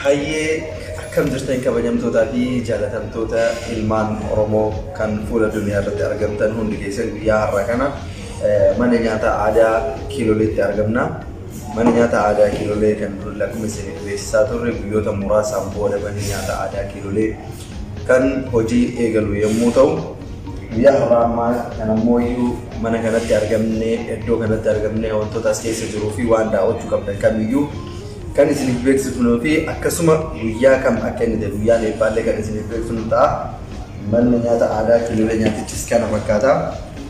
Hayyee akkam jirtan kabajamtootaa fi jaalatamtoota ilmaan Oromoo kan fuula duniyaa irratti argamtan hundi keessan guyyaa har'a kana mana nyaata aadaa Kiiloleetti argamna. Mana nyaata aadaa Kiilolee kan dur lakkuma isin beeksisaa turre guyyoota muraasaan booda mana nyaata aadaa Kiilolee kan hojii eegalu yommuu ta'u, guyyaa har'aa ammaa kan ammoo iyyuu mana kanatti argamne iddoo kanatti argamne wantoota as keessa jiruu fi waan daawwachuu qabdan kamiyyuu kan isiniif beeksifnuu fi akkasuma guyyaa kam akka inni ta'e guyyaa eebbaallee kan isiniif beeksifnu ta'a. Manni nyaata aadaa Kiilolee nyaatichis kana fakkaata.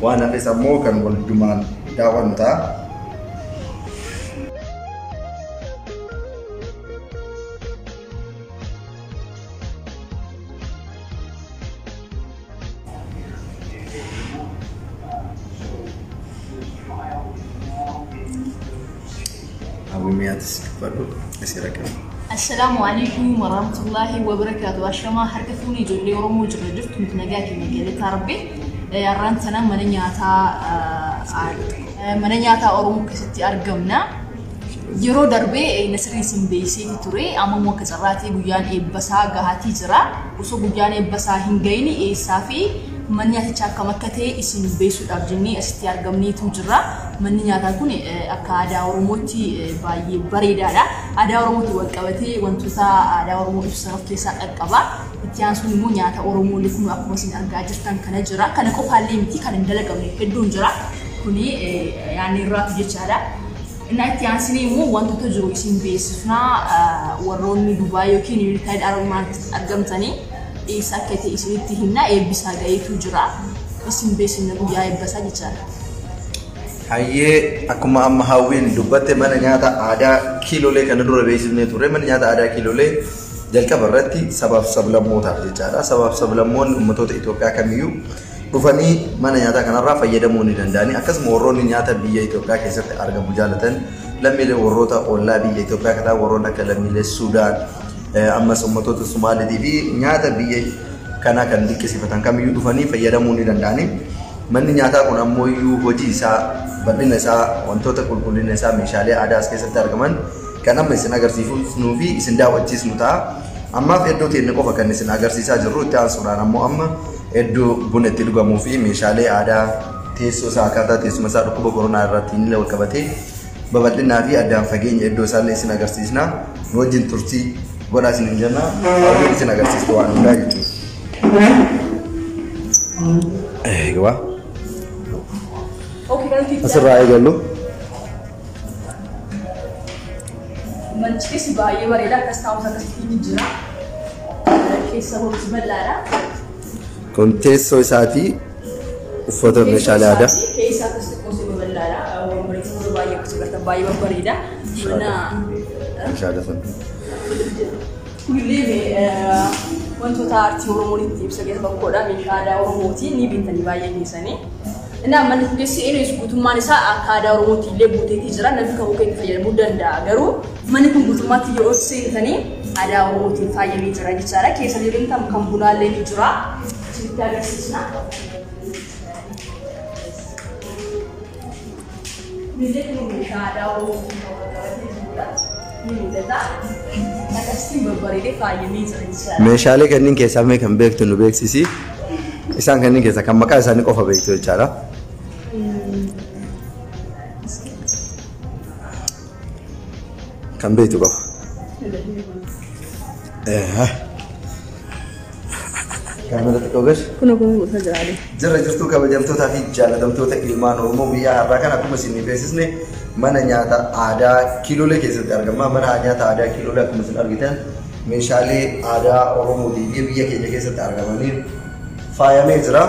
Waan hafes ammoo kan waldumaan daawwannu ta'a. السلام عليكم ورحمة الله وبركاته. أشرما حركتوني جولي ورمو جرجت متنجاكي مجالي تربي رانتنا منياتا أورمو كستي أرجمنا يرو دربي نسرين سمبيسي توري أما مو كسراتي بيان إبسا جهاتي جرا وسو بيان إبسا هنجيني إسافي منياتا شاكا مكتة اسم بيسو أرجمني استي أرجمني تجرا منياتا كوني أكادا أورموتي باي بريدا ada Oromoo walqabatee wantoota aadaa Oromoo ibsan of keessaa qaqqaba. Itti aansuun immoo nyaata Oromoo likunu akkuma isin argaa jirtan kana jira. Kana qofaallee miti kan hin dalagamne hedduun jira. Kuni yaani irraatu jechaadha. Inni itti aansanii immoo wantoota jiru isin beeksifnaa warroonni Dubaay yookiin Yuunaayitid Arab Emirates argamtanii eessa akka ta'e isinitti himna eebbisaa gaheetu jira. Isin beeksifna guyyaa eebbasaa jechaadha. Hayyee akkuma amma hawwiin dubbatte mana nyaata aadaa Kiilolee kana dura beeksifnee turre. Mana nyaata aadaa Kiilolee jalqaba irratti sabaaf sablammootaaf jechaadha. Sabaaf sablammoonni uummattoota Itoophiyaa kamiyyuu dhufanii mana nyaataa kanarraa fayyadamuu ni danda'ani. Akkasuma warroonni nyaata biyya Itoophiyaa keessatti argamu jaalatan lammiilee warroota ollaa biyya Itoophiyaa kanaa warroonni akka lammiilee Suudaan ammas uummattoota Sumaaliitii fi nyaata biyya kanaa kan dinqisiifatan kamiyyuu dhufanii fayyadamuu ni danda'ani. Manni nyaataa kun ammoo iyyuu hojii isaa bal'ina isaa wantoota qulqullina isaa meeshaalee aadaa as keessatti argaman kan amma isin agarsiifnuu fi isin daawwachiisnu ta'a. Ammaaf iddoo teenne qofa kan isin agarsiisaa jirru itti aansuudhaan ammoo amma iddoo buna itti dhugamuu fi meeshaalee aadaa teessoo isaa akkaataa teessuma isaa dhukkuba koronaa irratti illee wal qabatee babal'inaa fi addaan fageenya iddoo isaallee isin agarsiisna. Nu wajjin turtii godhaa isin hin jenna. Hawwiin isin agarsiistu waan hundaa jechuudha. Eegaa. Asirraa eegallu. Manchis baay'ee bareeda akkas taa'umsa akkasitti jira. Keessa hojii bal'aadha. Kun teessoo isaatii uffata meeshaalee aadaa. Keessa akkasitti hojii bal'aadha. Wantoota baay'ee akkasumas baay'ee bareeda. Mana meeshaalee sun. Illee wantoota aartii Oromoo itti ibsa keessa bakkoodha. Meeshaa aadaa Oromootiin ni beekanii baay'ee keessanii. Nah, mana biasa ini sebutan manusia ada orang mati le buat itu jalan nanti kamu kayak fayal mudah dah. Garu mana pun butuh mati yo sih tani ada orang mati fayal ini jalan cara kayak saya bilang tam kampuna le ini jalan cerita bersisna. Bila kamu ada orang mati ini dah. Nak sih berbalik fayal ini jalan. Meeshaalee kanneen keessaa mee kan beektu nu beeksisi. Isaan kanneen keessaa kan maqaa isaanii qofa beektu jechaadha. Kan beektu qofa. Kaamera xiqqoo gash. Kun gosa jiraale. Jirra jirtuu kabajamtootaa fi jaalatamtoota ilmaan Oromoo guyyaa har'aa kana akkuma isin beeksisne mana nyaata aadaa Kiilolee keessatti argama. Mana nyaata aadaa Kiilolee akkuma isin argitan meeshaalee aadaa Oromootii fi biyya keenya keessatti argamanii faayamee jira.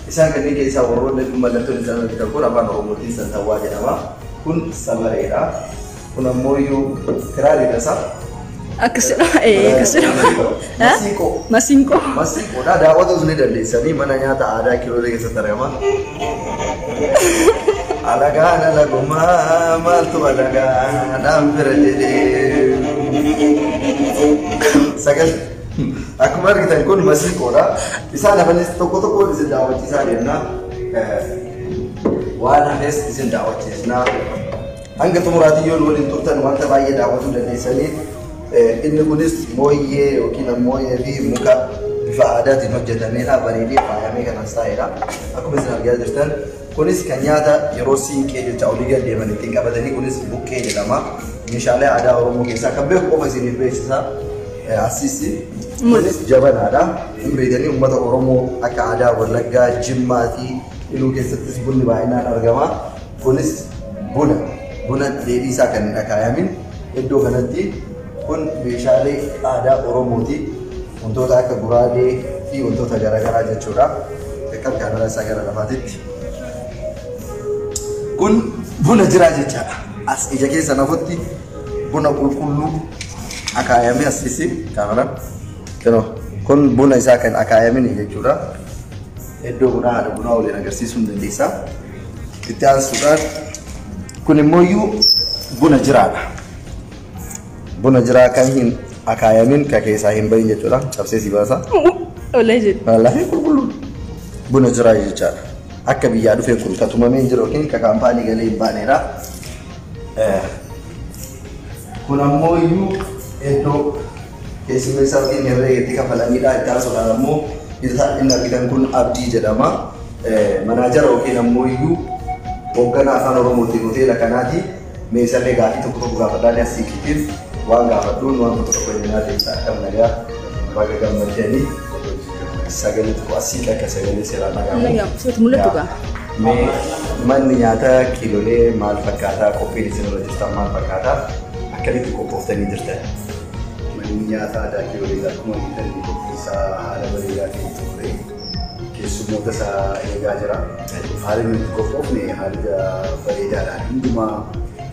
Isaan kanneen keessaa warroonni mallattoon isaan argitan kun afaan Oromootiin Santawwaa jedhama. Kun samareedha. Kun ammoo iyyuu kiraariidha isaa. Akkasuma Masinqoo. Masinqoodha. Daawwatus ni dandeessanii mana nyaata aadaa Kiilolee keessatti argama. Alagaan alagumaa maaltu alagaadhaan bira jedhee. Sagal. Akkuma argitan kun Masinqoodha. Isaan hafanis tokko tokko isin daawwachiisaa deemna. Waan hafes isin daawwachiisna. Hanga xumuraatii yoo waliin turtan wanta baay'ee daawwachuu dandeessanii inni kunis mooyyee yookiin mooyyee fi muka bifa aadaatiin hojjetameedha bareedee faayamee kan as taa'edha. Akkuma isin argaa jirtan kunis kan nyaata yeroo siinqee jecha olii gad deeman ittiin qabatanii kunis buqqee jedhama. Meeshaalee aadaa Oromoo keessaa kan beeku qofa isiniif beeksisa. Asiisi kunis jabanaadha. Hin beekanii uummata Oromoo akka aadaa Wallaggaa, Jimmaa fi Iluu keessattis bunni baay'inaan argama. Kunis buna dheedhii isaa kan hin akaayamin iddoo kanatti kun meeshaalee aadaa Oromooti. Wantoota akka guraagee fi wantoota garaagaraa jechuudha. Akka kaamera isaa gara lafaatitti. Kun buna jiraa jechaadha. As ija keessa nafutti buna qulqulluu akaayamee asitti kaamera. Kun buna isaa kan akaayamin jechuudha. Iddoo bunaa haadha bunaa waliin agarsiisuu hin dandeessa. Itti aansuudhaan kun immoo buna jiraadha. Buna jiraa kan hin akaayamin ka keessaa hin bahin jechuudha. Cabsee si baasa. Wallaahi qulqulluu. Buna jiraa jechaadha. Akka biyyaa dhufee kun ka tumamee jiru yookiin ka kaampaanii galee hin baanedha. Kun ammoo iddoo keessummeessaa yookiin herreegaatti kafalaniidha. Itti aansuudhaan ammoo inni argitan kun Abdii jedhama. Manaajara yookiin ammoo hoogganaa afaan Oromootiin hoteela kanaati. Meeshaalee gaafii tokko gaafadhaan asii kitiin waan gaafadhuun waan tokko nyaata keessaa akka nagaa baga gammadanii sagalee tokko asii akka sagalee seeraan nagamu. Manni nyaataa kiilolee maal fakkaataa qophiin isin irra jirtan maal fakkaataa akkamitti qophooftanii jirtan? Manni nyaataa aadaa kiilolee akkuma argitanii qophiisaa haala bareedaa ta'e ture. Keessummoota isaa eegaa jira. Haalli nuti qophoofne haala bareedaadhaan hundumaa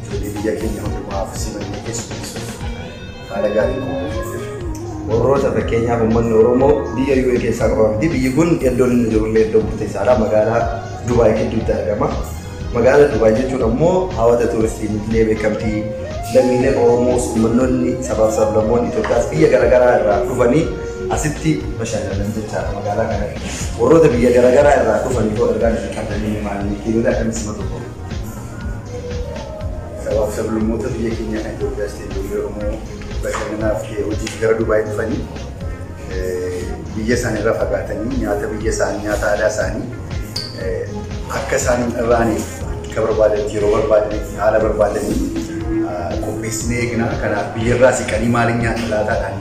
ijoollee biyya keenya hundumaaf simannee keessummeessuuf haala gaariin qophoofne. Warroota fakkeenyaaf uummanni Oromoo biyya UAE keessaa qabamti. Biyyi kun iddoon inni jirullee iddoo murteessaadha. Magaalaa Dubaay gidduutti argama. Magaalaa Dubaay jechuun ammoo hawwata tuuristiin illee beekamtii lammiileen Oromoos uummannoonni sabaaf sablammoonni Itoophiyaas biyya garaagaraa irraa dhufanii asitti bashannanan jechaadha magaalaa kana. Warroota biyya garaagaraa irraa dhufanii too ergaan isin qabdanii maali kiilolee akkamitti simatu qabu? Sabaaf sablammoota biyya keenya kan Itoophiyaas ta'e ijoollee Oromoo bashannanaaf hojiif gara Dubaay dhufanii biyya isaanii irraa fagaatanii nyaata biyya isaanii nyaata aadaa isaanii akka isaan hin irraaniif akka barbaadanitti yeroo barbaadanitti haala barbaadanii qopheessinee eegnaa. Kanaaf biyya irraa siqanii maaliin nyaata laataadhaan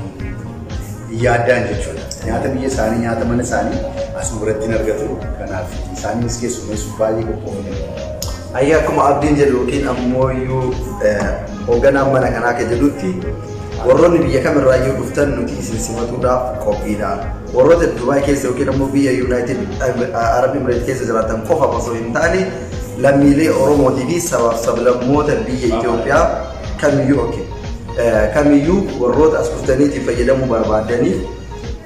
yaaddaan jechuudha. Nyaata biyya isaanii nyaata mana isaanii asuma biratti hin argatu. Kanaaf isaanis keessummeessuuf baay'ee qophoofne. Ayyaa akkuma Abdiin jedhu yookiin ammoo hoogganaan mana kanaa akka jedhutti warroonni biyya kamirraayyuu dhuftan nuti isin simatuudhaaf qophiidha. Warroota Dubaay keessa yookiin ammoo biyya United Arab Emirates keessa jiraatan qofa osoo hin taane lammiilee Oromootii fi sabaaf sablammoota biyya Itoophiyaa kamiyyuu warroota as dhuftaniitiin fayyadamuu barbaadaniif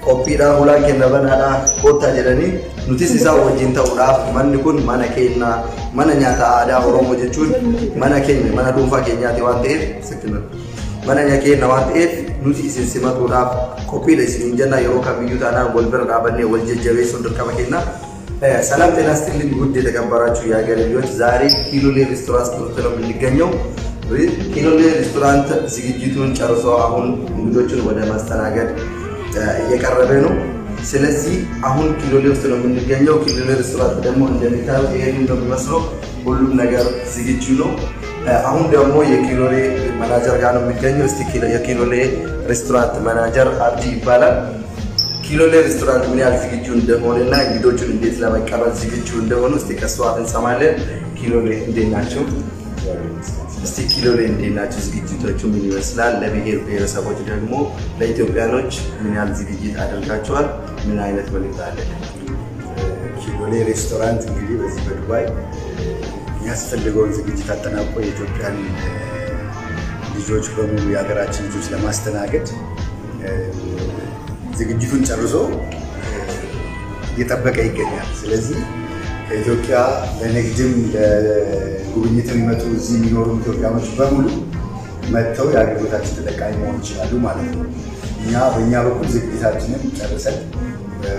qophiidhaan hulaan kenna banaadhaa koottaa jedhanii nutis isaa wajjin ta'uudhaaf manni kun mana keenya mana nyaata aadaa Oromoo jechuun mana keenya mana dhuunfaa keenyaati waan ta'eef mana keenya waan ta'eef nuti isin simatuudhaaf qophiidha isiniin jenna yeroo kamiyyuu taanaan wal bira dhaabannee wal jajjabeessuun dirqama kenna. ሰላም ጤና ይስጥልኝ ውድ የተከበራችሁ የሀገሬ ልጆች፣ ዛሬ ኪሎሌ ሬስቶራንት ውስጥ ነው የምንገኘው። ኪሎሌ ሬስቶራንት ዝግጅቱን ጨርሶ አሁን እንግዶችን ወደ ማስተናገድ እየቀረበ ነው። ስለዚህ አሁን ኪሎሌ ውስጥ ነው የምንገኘው። ኪሎሌ ሬስቶራንት ደግሞ እንደሚታዩት ይሄንን ነው የሚመስለው። ሁሉም ነገር ዝግጁ ነው። አሁን ደግሞ የኪሎሌ ማናጀር ጋር ነው የሚገኘው። እስቲ የኪሎሌ ሬስቶራንት ማናጀር አብዲ ይባላል። ኪሎሌ ሬስቶራንት ምን ያህል ዝግጁ እንደሆነና እንግዶቹን እንዴት ለመቀበል ዝግጁ እንደሆኑ እስቲ ከሷ እንሰማለን። ኪሎሌ እንዴት ናችሁ? እስቲ ኪሎሌ እንዴት ናችሁ? ዝግጅቶቹ ምን ይመስላል? ለብሔር ብሔረሰቦች ደግሞ ለኢትዮጵያኖች ምን ያህል ዝግጅት አድርጋችኋል? ምን አይነት መልእክት አለ? ኪሎሌ ሬስቶራንት እንግዲህ በዚህ በዱባይ የሚያስፈልገውን ዝግጅት አጠናቆ የኢትዮጵያን ልጆች በሙሉ የሀገራችን ልጆች ለማስተናገድ ዝግጅቱን ጨርሶ እየጠበቀ ይገኛል። ስለዚህ ከኢትዮጵያ ለንግድም ለጉብኝት የሚመጡ እዚህ የሚኖሩ ኢትዮጵያኖች በሙሉ መጥተው የአገልግሎታችን ተጠቃሚ መሆን ይችላሉ ማለት ነው። እኛ በእኛ በኩል ዝግጅታችንን ጨርሰን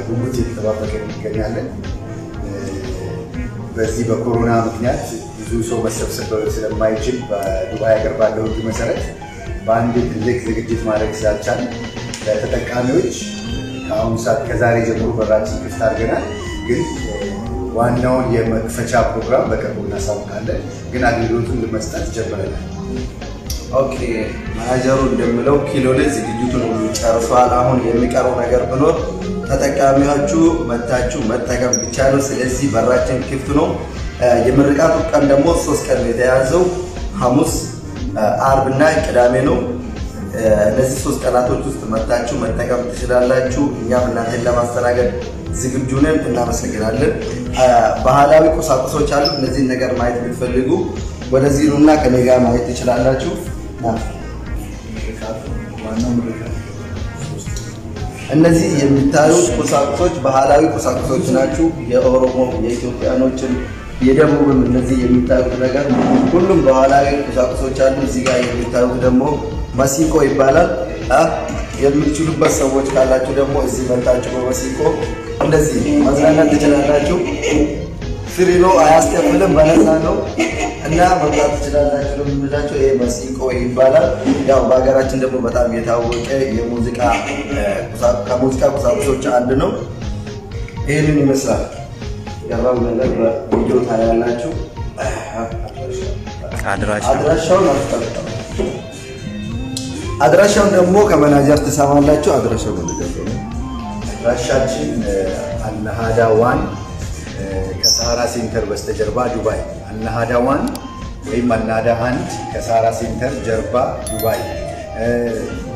ጉጉት እየተጠባበቅን እንገኛለን። በዚህ በኮሮና ምክንያት ብዙ ሰው መሰብሰብ ስለማይችል በዱባይ ሀገር ባለው ሕግ መሰረት በአንድ ትልቅ ዝግጅት ማድረግ ስላልቻልን ለተጠቃሚዎች ከአሁኑ ሰዓት ከዛሬ ጀምሮ በራችን ክፍት አድርገናል። ግን ዋናውን የመክፈቻ ፕሮግራም በቅርቡ እናሳውቃለን። ግን አገልግሎቱን ለመስጠት ጀምረናል። ኦኬ ማናጀሩ እንደሚለው ኪሎ ላይ ዝግጅቱን ሁሉ ጨርሷል። አሁን የሚቀረው ነገር ቢኖር ተጠቃሚዎቹ መታችሁ መጠቀም ብቻ ነው። ስለዚህ በራችን ክፍት ነው። የምርቃቱ ቀን ደግሞ 3 ቀን የተያዘው ሐሙስ፣ አርብና ቅዳሜ ነው። እነዚህ 3 ቀናቶች ውስጥ መታችሁ መጠቀም ትችላላችሁ። እኛም እናንተን ለማስተናገድ ዝግጁ ነን። እናመሰግናለን። ባህላዊ ቁሳቁሶች አሉ። እነዚህን ነገር ማየት ብትፈልጉ ወደዚህ ኑና ከኔ ጋር ማየት ትችላላችሁ። እነዚህ የሚታዩት ቁሳቁሶች ባህላዊ ቁሳቁሶች ናቸው። የኦሮሞ የኢትዮጵያኖችም የደቡብም እነዚህ የሚታዩት ነገር ሁሉም ባህላዊ ቁሳቁሶች አሉ። እዚህ ጋር የሚታዩት ደግሞ ማሲንቆ ይባላል። የምትችሉበት ሰዎች ካላችሁ ደግሞ እዚህ መጣችሁ በማሲንቆ እንደዚህ መዝናናት ትችላላችሁ። ፍሪ ነው፣ አያስከፍልም፣ በነፃ ነው እና መምጣት ትችላላችሁ ነው የምንላችሁ። ይሄ ማሲንቆ ይባላል። ያው በሀገራችን ደግሞ በጣም የታወቀ የሙዚቃ ከሙዚቃ ቁሳቁሶች አንድ ነው። ይሄንን ይመስላል። ያራው ነገር በቪዲዮ ታያላችሁ። አድራሻውን ደግሞ ከመናጀር ትሰማላችሁ። አድራሻው እንደዚህ ነው። አድራሻችን አልነሃዳ ዋን ከሳራ ሴንተር በስተጀርባ ዱባይ። አልነሃዳ ዋን ወይም አልነሃዳ 1 ከሳራ ሴንተር ጀርባ ዱባይ።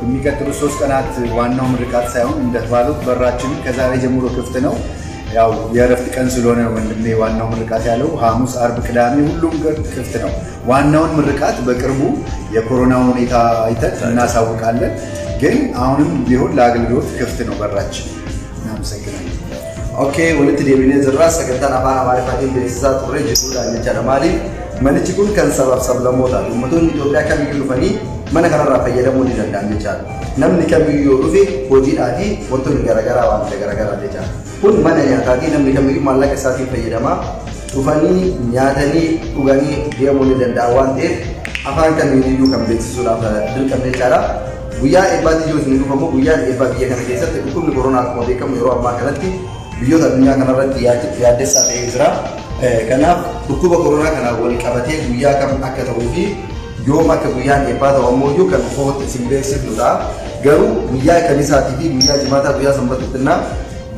የሚቀጥሉት 3 ቀናት ዋናው ምርቃት ሳይሆን እንደተባሉት በራችን ከዛሬ ጀምሮ ክፍት ነው። ያው የእረፍት ቀን ስለሆነ ወንድሜ ዋናው ምርቃት ያለው ሐሙስ፣ አርብ፣ ቅዳሜ ሁሉም ክፍት ነው። ዋናውን ምርቃት በቅርቡ የኮሮና ሁኔታ አይተን እናሳውቃለን። ግን አሁንም ቢሆን ለአገልግሎት ክፍት ነው በራችን። እናመሰግናለን። ኦኬ ወልት ዴቢኔ ዝራ ሰገንታን አፋን አማሪፋቲን በኢንሳ ጡሬ ጅዱላ ነቻለማሊ መንቺኩን ከንሰባብ ሰብለሞታ ኡመቱን ኢትዮጵያ ከሚሉ ፈኒ መነ ከነራ ፈየደሙ ዲደንዳን ይቻል ነምን ከሚዩ ሩፊ ቦጂዳቲ ወንቶን ገረገራ ዋን ገረገራ ይቻል ሁን መነ ያታቲ ነምን ከሚዩ ማለቀ ሳቲ ፈየደማ ኡፈኒ ኛተኒ ኡጋኒ ዲያሙ ዲደንዳዋን ጤፍ አፋን ከሚዩ ከምቤትሱላ ድልቀም ይቻላ ጉያ ኤባቲ ጆስ ንዱ ከሞ ጉያ ኤባቲ የከነ ከሰት ሁሉ ኮሮና ኮዴ ከም ይሮ አማ ከነቲ biyyoota addunyaa kanarratti yaaddeessaa ta'ee jira. Kanaaf dhukkuba koronaa kana wal qabatee guyyaa kam akka ta'uu fi yoom akka guyyaan eebbaa ta'u ammoo iyyuu kan fo'otti isin beeksifnudha. Garuu guyyaa kamisaatii fi guyyaa jimaataa guyyaa sanbataatti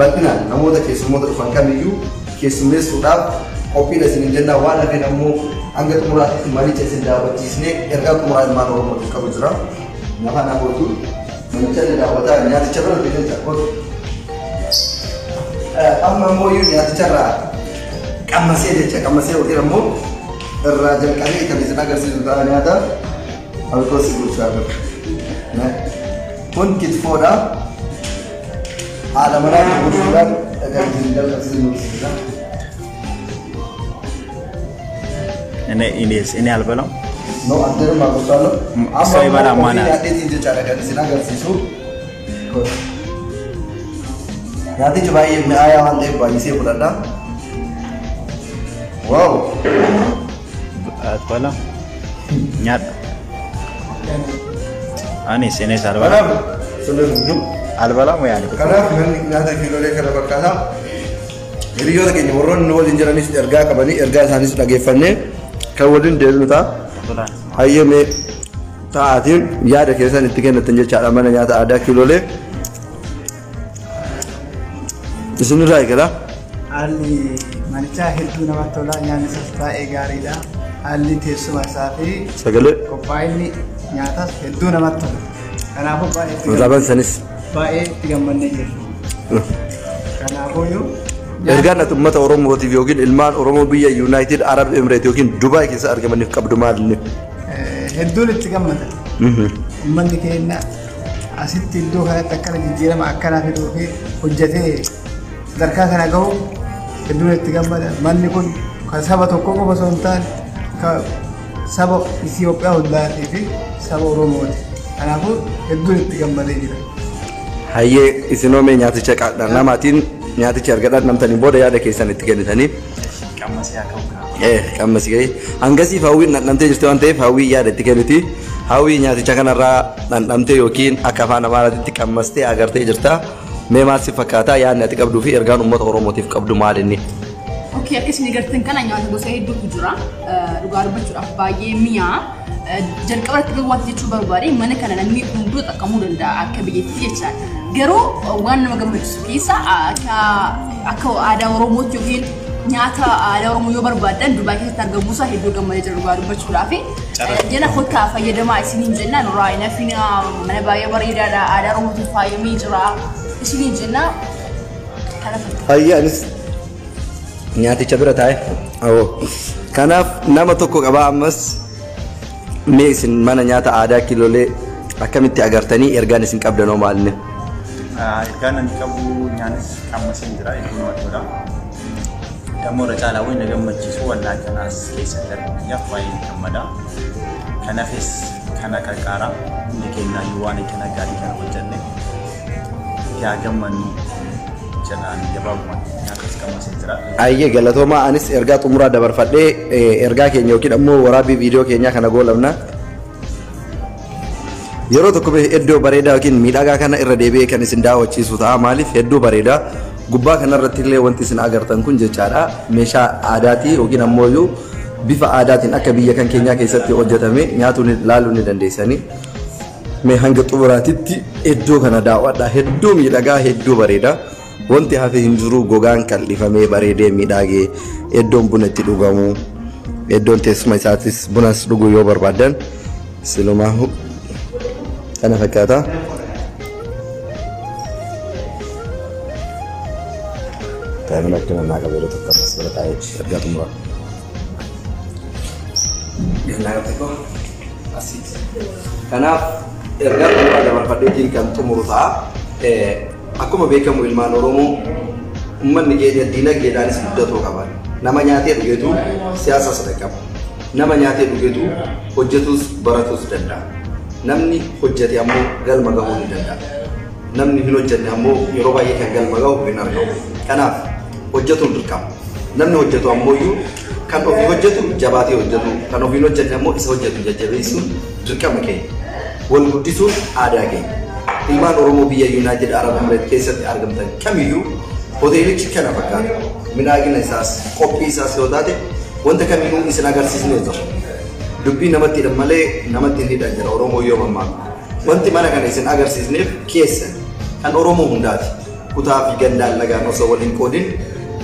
bal'inaan namoota keessummoota dhufan kamiyyuu keessummeessuudhaaf qophiidha isin hin jennaa. Waan hafeen ammoo hanga xumuraatti manicha isin daawwachiisnee ergaa xumuraa ilmaan Oromootiif qabu jira. Nafa namoota manicha ni daawwataa nyaaticha bira biqilcha qotu. Amma moyu nyata cara kamase jecha kamase utir mo raja kali kan isna garsi juga nyata alko sibuk sabar nah pun kit foda ada mana kebutuhan agar tinggal kasih nulisnya ini albalam no antar bagus kalau saya bala mana ada tinju cara kan isna garsi su Nanti coba ini ayam nanti bagi siapa berada? Wow. Apa lah? Nyat. Anis ini sarwa. Sudah duduk. Albalam ya. Karena nyata kilo le karena berkata. Jadi yo lagi nyoron nol injeranis erga kabani erga sanis lagi fanne. Kawalin delu ta. Ayo me taatin ya ada kesan itu kan tenja cara mana nyata ada kilo le. Isin rai kala Ali manicha hedduu namatti tola nyaanni baay'ee gaariidha. Haalli teessuma isaa fi sagalee qophaa'inni nyaatas hedduu namatti tola. Kanaafuu Raban sanis baay'ee itti gammannee jirra. Kanaafuu ergaan ati uummata Oromootiif yookiin ilmaan Oromoo biyya United Arab Emirates yookiin Dubai keessa argamaniif qabdu maali? Hedduun itti gammada. Uummanni keenya asitti iddoo kanatti akkana jijjiirama akkanaa fiduu fi hojjetee sadarkaa kana gahu hedduun itti gammada. Manni kun kan saba tokko qofa osoo hin taane kan saba Itoophiyaa hundaatii fi saba Oromooti. Kanaafuu hedduun itti gammadee jira. Hayyee isinoomee nyaaticha qaadhaan namaatiin nyaaticha argadhaan namtanii booda yaada keessan itti kennitanii. Qammasii haa ka'u. Qammasii gahee hangasiif hawwiin namtee jirte waan ta'eef hawwii yaada itti kenniti. hawwii nyaaticha kanarraa dhandhamtee yookiin akka afaan Amaaraatti qammastee agartee jirta. Mee maal si fakkaata yaadni ati qabduu fi ergaan uummata Oromootiif qabdu maal inni? Okey, akkasuma garteen kana nyaata gosa hedduutu jira. Dhugaa dubbachuudhaaf baay'ee mi'aa. Jalqaba irratti wanti jechuu barbaade mana kana namni hunduu xaqqamuu danda'a akka biyyattii jechaan. Garuu waan nama gammachiisu keessa akka aadaa Oromootti yookiin nyaata aadaa Oromoo yoo barbaadan Dubaay keessatti argamuusaa hedduu gammadee jira dhugaa dubbachuudhaaf. Jala kottaa fayyadamaa isiniin jennaan irraa nafina mana baay'ee bareedaadha aadaa Oromootiin faayamee jira. Isiniin jennaa kana fakkaata. Fayyaanis nyaaticha bira taa'e. Kanaaf nama tokko qabaa ammas mee isin mana nyaata aadaa kiloolee akkamitti agartanii ergaan isin qabdanoo maalinni? Ergaan ani qabu nyaanis qammaseen jira hedduun waddoodha. Dammoo irra caalaa wayna gammachiisu wallaa kanaas keessatti argamuudhaaf baay'ee gammada. Kanaafis kana qarqaara hundi keenya yoo waan akkana gaarii kana hojjenne yaa gammannu jedhaan gabaabumatti nyaatas qammaseen jira. Ayyee galatoomaa anis ergaa xumuraa dabarfadhee ergaa keenya yookiin ammoo waraabbii viidiyoo keenyaa kana goolabna. Yeroo tokko iddoo bareedaa yookiin miidhagaa kana irra deebi'ee kan isin daawwachiisu ta'a. Maaliif hedduu bareeda. Gubbaa kanarratti illee wanti isin agartan kun jechaadha. Meeshaa aadaatii yookiin ammoo bifa aadaatiin akka biyya kan keenyaa keessatti hojjetame nyaatuun ilaaluu ni dandeessanii. Mee hanga xumuraatitti iddoo kana daawwadha. Hedduu miidhagaa, hedduu bareeda. Wanti hafe hin jiru gogaan kal'ifamee bareedee miidhagee iddoon buna itti dhugamu iddoon teessuma isaatis bunas dhuguu yoo barbaadan silumaa kana fakkaata. Taa'imni akkana naa qabeeloo tokko ammas bira taa'ee ergaa xumuraa. Kanaaf ergaa xumuraa dabarfadheetiin kan xumuru ta'a. Akkuma beekamu ilmaan Oromoo uummanni keenya diinagdeedhaanis guddatoo qaban. Nama nyaatee dhugeetu siyaasas qaba. Nama nyaatee dhugeetu hojjetus baratus danda'a. Namni hojjete ammoo galma gahuu ni danda'a. Namni hin hojjenne ammoo yeroo baay'ee kan galma gahu hin argamu. Kanaaf hojjetuun dirqama. Namni hojjetu ammoo kan ofii hojjetu jabaatee hojjetu, kan ofii hin hojjenne ammoo isa hojjetu jajjabeessuun dirqama keenya. Wal guddisuun aadaa keenya. Ilmaan Oromoo biyya United Arab Emirates keessatti argamtan kamiyyuu hoteelichi kana fakkaata. Miidhagina isaas qophii isaas yoo taate wanta kamiyyuu isin agarsiisnee jira. Dubbii namatti hidhan malee namatti hin hidhan jira Oromoo yoo mammaaka. Wanti mana kana isin agarsiisneef keessa kan Oromoo hundaati. Kutaa fi gandaan lagaan osoo waliin qoodin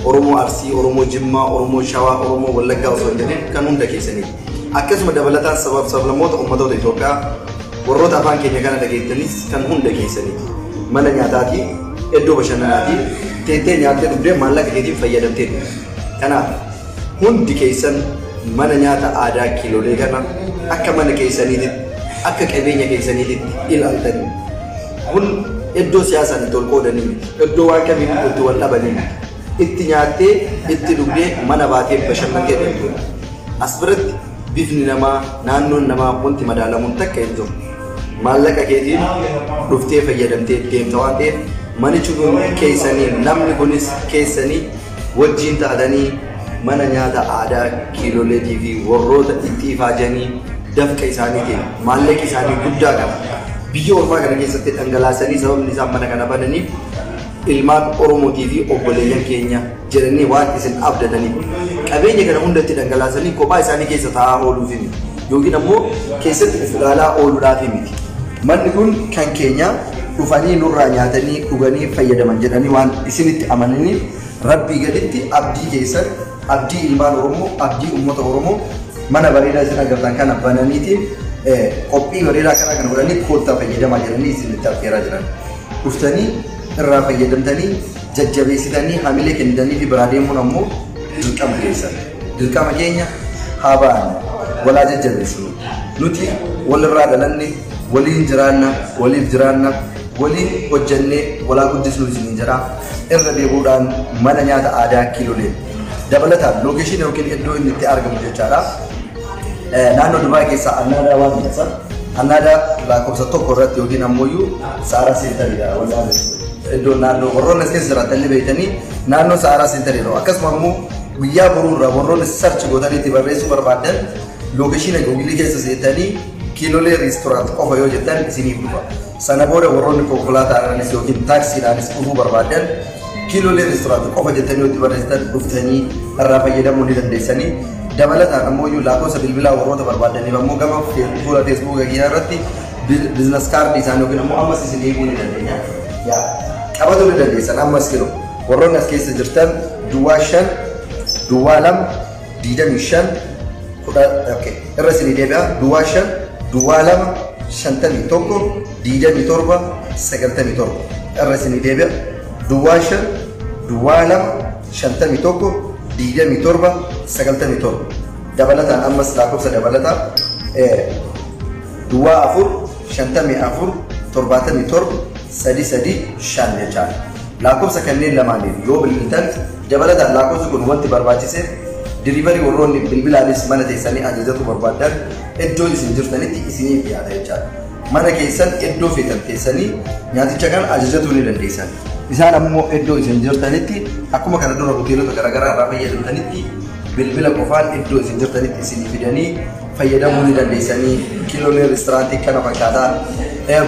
Oromoo Arsii, Oromoo Jimmaa, Oromoo Shawaa, Oromoo Wallaggaa osoo hin jedhin kan hunda keessanii. Akkasuma dabalataan sablammoota uummattoota Itoophiyaa warroota afaan keenya kana dhageettanis kan hunda keessanii. Mana nyaataatii, iddoo bashannanaatii, teettee nyaattee dhugdee maallaqa keetiin fayyadamtee. Kanaaf hundi keessan mana nyaata aadaa kiloolee kana akka mana keessaniitti, akka qabeenya keessaniitti ilaaltanii. Kun iddoo siyaasaan itti ol qoodanii miti. Iddoo waan kamiyyuu itti wal dhabanii miti. Itti nyaattee, itti dhugdee mana baatee bashannantee deemtu. As biratti bifni namaa, naannoon namaa wanti madaalamuun takka hin jiru. Maallaqa keetiin dhuftee fayyadamtee deemta waan ta'eef manichi kun keessanii namni kunis keessanii wajjin ta'anii mana nyaata aadaa kilooleetii fi warroota itti ifaajanii dafqa isaaniitiin maallaqa isaanii guddaa qaba. Biyya ormaa kana keessatti dhangalaasanii sababni isaan mana kana bananiif ilmaan Oromootii fi obboleeyyan keenya jedhanii waan isin abdataniif qabeenya kana hundatti dhangalaasanii kophaa isaanii keessa taa'aa ooluuf miti yookiin ammoo keessatti ilaalaa ooluudhaaf miti. Manni kun kan keenya dhufanii nurraa nyaatanii dhuganii fayyadaman jedhanii waan isinitti amananiif Rabbii gaditti abdii keessan abdii ilmaan Oromoo abdii uummata Oromoo mana bareedaa isin agartan kana bananiitiin qophii bareedaa kana kan godhanii koottaa fayyadamaa jedhanii isinitti affeeraa jiran. Dhuftanii irraa fayyadamtanii jajjabeessitanii hamilee kennitanii fi biraa deemuun ammoo dirqama keessan. Dirqama keenya haa ba'an walaa jajjabeessinu. Nuti walirraa dhalanne waliin jiraanna, waliif jiraanna, waliin hojjennee walaa guddisnu isiniin jira. Irra deebuudhaan mana nyaata aadaa kiloolee. Dabalataan lookeeshinii yookiin iddoo inni itti argamu jechaadha. Naannoo Dubaay keessaa annaadaa waan jedhasa. Annaadaa lakkoofsa tokko irratti yookiin ammoo Saaraa Seentariidha. Iddoo naannoo warroonni as keessa jiraatan illee beektanii naannoo Saaraa Seentariidha. Akkasuma ammoo guyyaa boruurraa warroonni sarchi gootanii itti barreessuu barbaadan lookeeshinii Googilii keessa seentanii kiilolee restoraanti qofa yoo jettan isiniif dhufa. Sana booda warroonni konkolaataadhaanis yookiin taaksiidhaanis dhufuu barbaadan kiilolee restoraanti qofa jettanii yoo itti barreessitan dhuftanii irraa fayyadamuu ni dandeessanii. Dabalataan ammoo iyyuu lakkoofsa bilbilaa warroota barbaadaniif ammoo gama fuula feesbuuka kiyyaa irratti biizines kaardii isaanii yookiin ammoo ammas isin eeguu ni dandeenya. Qabatuu ni dandeessan ammas kilo warroonni as keessa jirtan duwwaa 5 duwwaa 2 25 irra isinii deebi'a duwwaa 5 duwwaa 2 51 27 97 irra isinii deebi'a duwwaa 5 duwwaa 2 51 27 97 dabalataan ammas lakkoofsa dabalataa duwwaa 4 54 77 33 jechaadha. Lakkoofsa kanneen lamaaniin yoo bilbiltan dabalataan lakkoofsi kun wanti barbaachiseef delivery warroonni bilbilaanis mana teessanii ajajatu barbaadan iddoo isin jirtanitti isiniif dhiyaata jechaadha. Mana keessan iddoo feetan teessanii nyaaticha kan ajajatuu ni dandeessan. Isaan ammoo iddoo isin jirtanitti akkuma kana dura hoteelota garaagaraa irraa fayyadamtanitti bilbila qofaan iddoo isin jirtanitti isinii fidanii fayyadamuu ni dandeessanii kiiloolee restoraantii kana fakkaataa.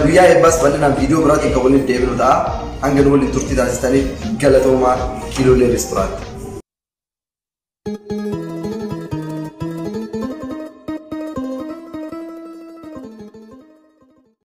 Guyyaa eebbaas bal'inaan viidiyoo biraatiin kan waliin deebinu ta'a. Hanga nu waliin turtii taasistaniif galatoomaa kiiloolee restoraantii.